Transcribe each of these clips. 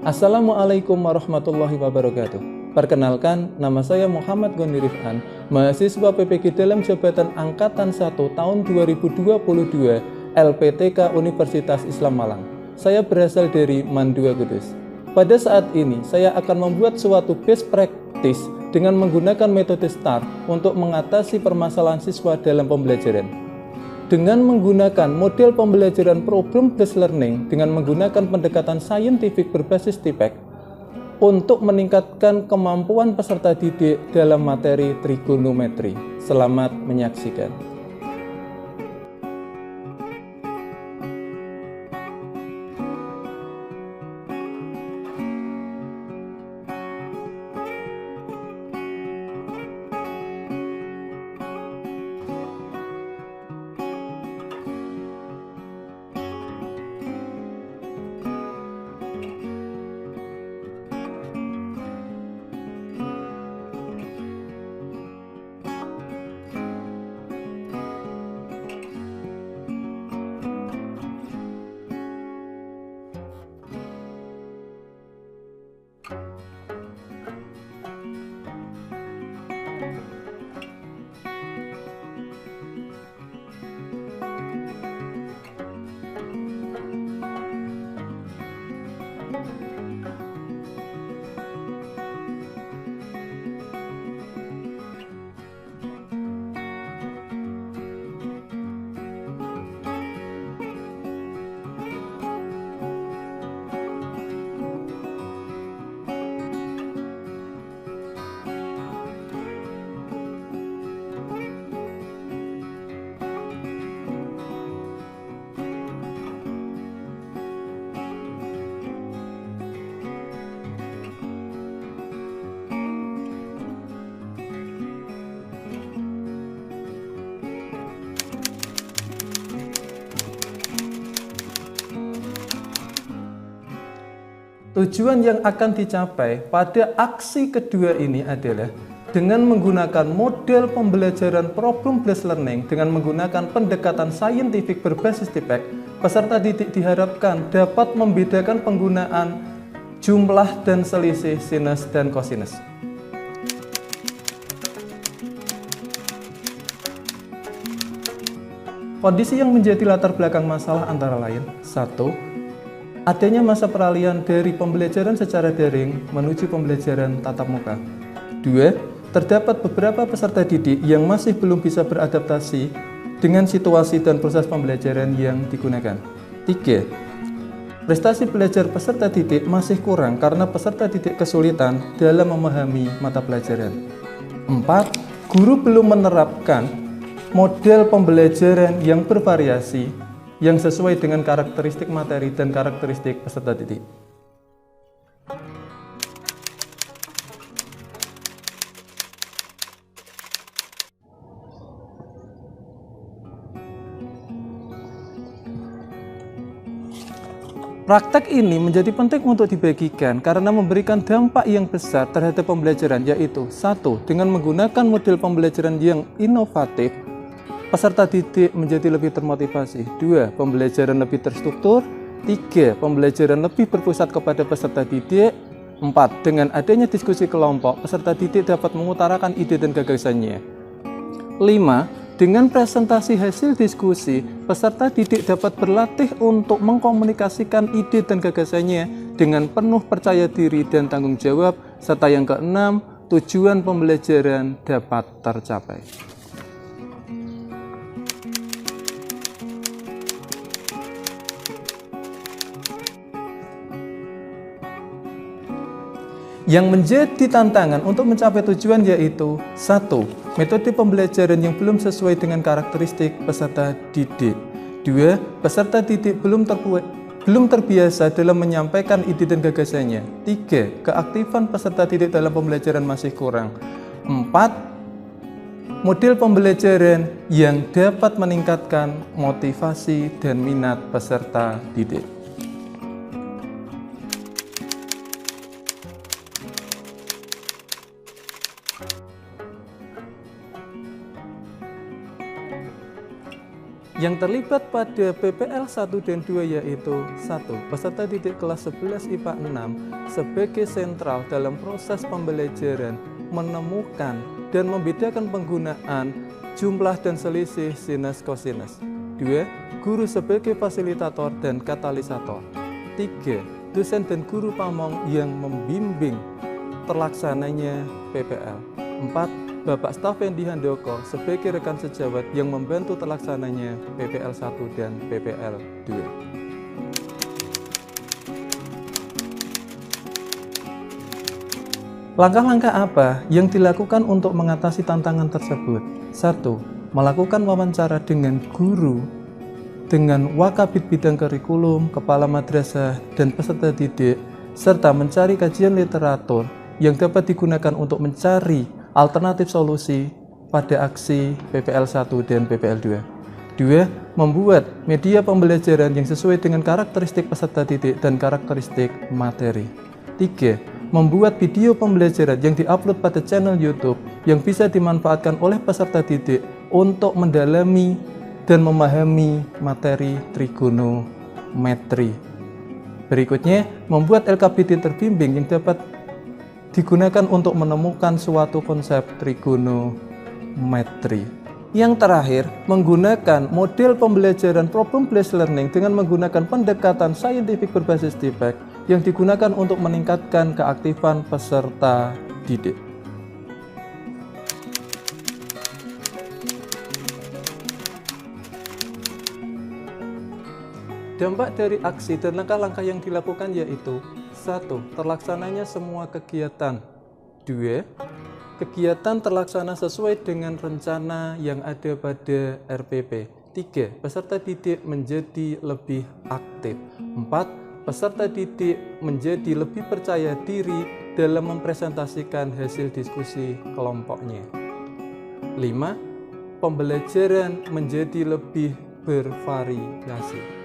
Assalamualaikum warahmatullahi wabarakatuh. Perkenalkan, nama saya Muhammad Goni Rifan, mahasiswa PPG dalam Jabatan Angkatan 1 tahun 2022 LPTK Universitas Islam Malang. Saya berasal dari Mandua Kudus. Pada saat ini, saya akan membuat suatu best practice dengan menggunakan metode STAR untuk mengatasi permasalahan siswa dalam pembelajaran. Dengan menggunakan model pembelajaran problem-based learning dengan menggunakan pendekatan saintifik berbasis TIPEC untuk meningkatkan kemampuan peserta didik dalam materi trigonometri. Selamat menyaksikan. Tujuan yang akan dicapai pada aksi kedua ini adalah dengan menggunakan model pembelajaran problem-based learning dengan menggunakan pendekatan saintifik berbasis TIPEC, peserta didik diharapkan dapat membedakan penggunaan jumlah dan selisih sinus dan kosinus. Kondisi yang menjadi latar belakang masalah antara lain: 1. Adanya masa peralihan dari pembelajaran secara daring menuju pembelajaran tatap muka. 2. Terdapat beberapa peserta didik yang masih belum bisa beradaptasi dengan situasi dan proses pembelajaran yang digunakan. 3. Prestasi belajar peserta didik masih kurang karena peserta didik kesulitan dalam memahami mata pelajaran. 4. Guru belum menerapkan model pembelajaran yang bervariasi yang sesuai dengan karakteristik materi dan karakteristik peserta didik. Praktek ini menjadi penting untuk dibagikan karena memberikan dampak yang besar terhadap pembelajaran, yaitu 1. Dengan menggunakan model pembelajaran yang inovatif, peserta didik menjadi lebih termotivasi. 2. Pembelajaran lebih terstruktur. 3. Pembelajaran lebih berpusat kepada peserta didik. 4. Dengan adanya diskusi kelompok, peserta didik dapat mengutarakan ide dan gagasannya. 5. Dengan presentasi hasil diskusi, peserta didik dapat berlatih untuk mengkomunikasikan ide dan gagasannya dengan penuh percaya diri dan tanggung jawab. Serta yang keenam, tujuan pembelajaran dapat tercapai. Yang menjadi tantangan untuk mencapai tujuan yaitu 1. Metode pembelajaran yang belum sesuai dengan karakteristik peserta didik. 2. Peserta didik belum terbiasa dalam menyampaikan ide dan gagasannya. 3. Keaktifan peserta didik dalam pembelajaran masih kurang. 4. Model pembelajaran yang dapat meningkatkan motivasi dan minat peserta didik. Yang terlibat pada PPL 1 dan 2 yaitu 1. Peserta didik kelas 11 IPA 6 sebagai sentral dalam proses pembelajaran menemukan dan membedakan penggunaan jumlah dan selisih sinus kosinus. 2. Guru sebagai fasilitator dan katalisator. 3. Dosen dan guru pamong yang membimbing terlaksananya PPL. 4. Bapak Stafendi Handoko sebagai rekan sejawat yang membantu terlaksananya PPL 1 dan PPL 2. Langkah-langkah apa yang dilakukan untuk mengatasi tantangan tersebut? 1. Melakukan wawancara dengan guru, dengan wakabit bidang kurikulum, kepala madrasah, dan peserta didik, serta mencari kajian literatur yang dapat digunakan untuk mencari alternatif solusi pada aksi PPL 1 dan PPL 2. 2. Membuat media pembelajaran yang sesuai dengan karakteristik peserta didik dan karakteristik materi. 3. Membuat video pembelajaran yang diupload pada channel YouTube yang bisa dimanfaatkan oleh peserta didik untuk mendalami dan memahami materi trigonometri. Berikutnya, membuat LKPD terbimbing yang dapat digunakan untuk menemukan suatu konsep trigonometri. Yang terakhir, menggunakan model pembelajaran problem-based learning dengan menggunakan pendekatan saintifik berbasis defect yang digunakan untuk meningkatkan keaktifan peserta didik. Dampak dari aksi dan langkah-langkah yang dilakukan yaitu 1. Terlaksananya semua kegiatan. 2. Kegiatan terlaksana sesuai dengan rencana yang ada pada RPP. 3. Peserta didik menjadi lebih aktif. 4. Peserta didik menjadi lebih percaya diri dalam mempresentasikan hasil diskusi kelompoknya. 5. Pembelajaran menjadi lebih bervariasi.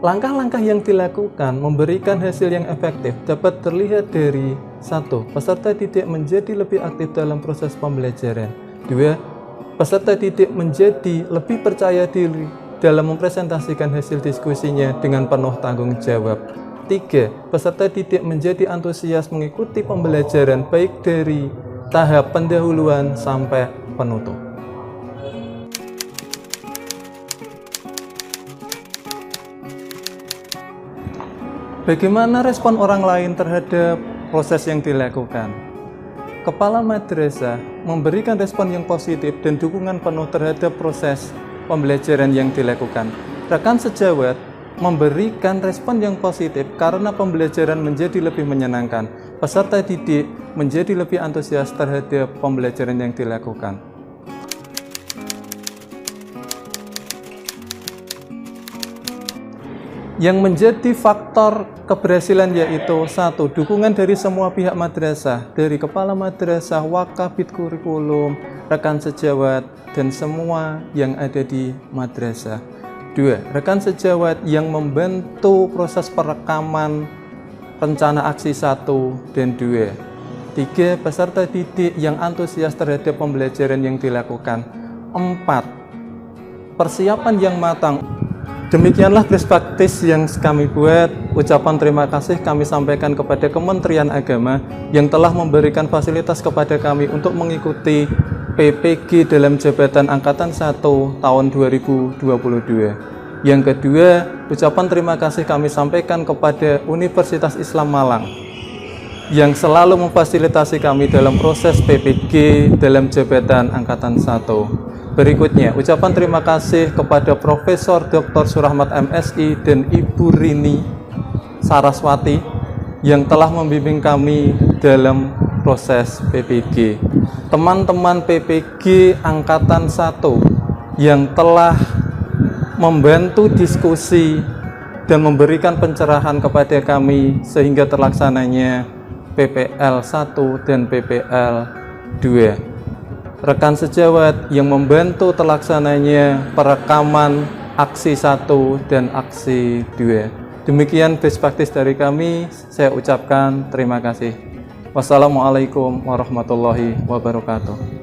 Langkah-langkah yang dilakukan memberikan hasil yang efektif dapat terlihat dari 1. Peserta didik menjadi lebih aktif dalam proses pembelajaran. 2. Peserta didik menjadi lebih percaya diri dalam mempresentasikan hasil diskusinya dengan penuh tanggung jawab. 3. Peserta didik menjadi antusias mengikuti pembelajaran baik dari tahap pendahuluan sampai penutup. Bagaimana respon orang lain terhadap proses yang dilakukan? Kepala madrasah memberikan respon yang positif dan dukungan penuh terhadap proses pembelajaran yang dilakukan. Rekan sejawat memberikan respon yang positif karena pembelajaran menjadi lebih menyenangkan. Peserta didik menjadi lebih antusias terhadap pembelajaran yang dilakukan. Yang menjadi faktor keberhasilan yaitu 1. Dukungan dari semua pihak madrasah, dari kepala madrasah, wakabit kurikulum, rekan sejawat, dan semua yang ada di madrasah. 2. Rekan sejawat yang membantu proses perekaman rencana aksi 1 dan 2. 3. Peserta didik yang antusias terhadap pembelajaran yang dilakukan. 4. Persiapan yang matang. Demikianlah best practice yang kami buat. Ucapan terima kasih kami sampaikan kepada Kementerian Agama yang telah memberikan fasilitas kepada kami untuk mengikuti PPG dalam jabatan Angkatan 1 tahun 2022. Yang kedua, ucapan terima kasih kami sampaikan kepada Universitas Islam Malang yang selalu memfasilitasi kami dalam proses PPG dalam jabatan Angkatan 1. Berikutnya, ucapan terima kasih kepada Profesor Dr. Surahmat MSI dan Ibu Rini Saraswati yang telah membimbing kami dalam proses PPG. Teman-teman PPG Angkatan 1 yang telah membantu diskusi dan memberikan pencerahan kepada kami sehingga terlaksananya PPL 1 dan PPL 2. Rekan sejawat yang membantu terlaksananya perekaman aksi 1 dan aksi 2. Demikian best practice dari kami, saya ucapkan terima kasih. Wassalamualaikum warahmatullahi wabarakatuh.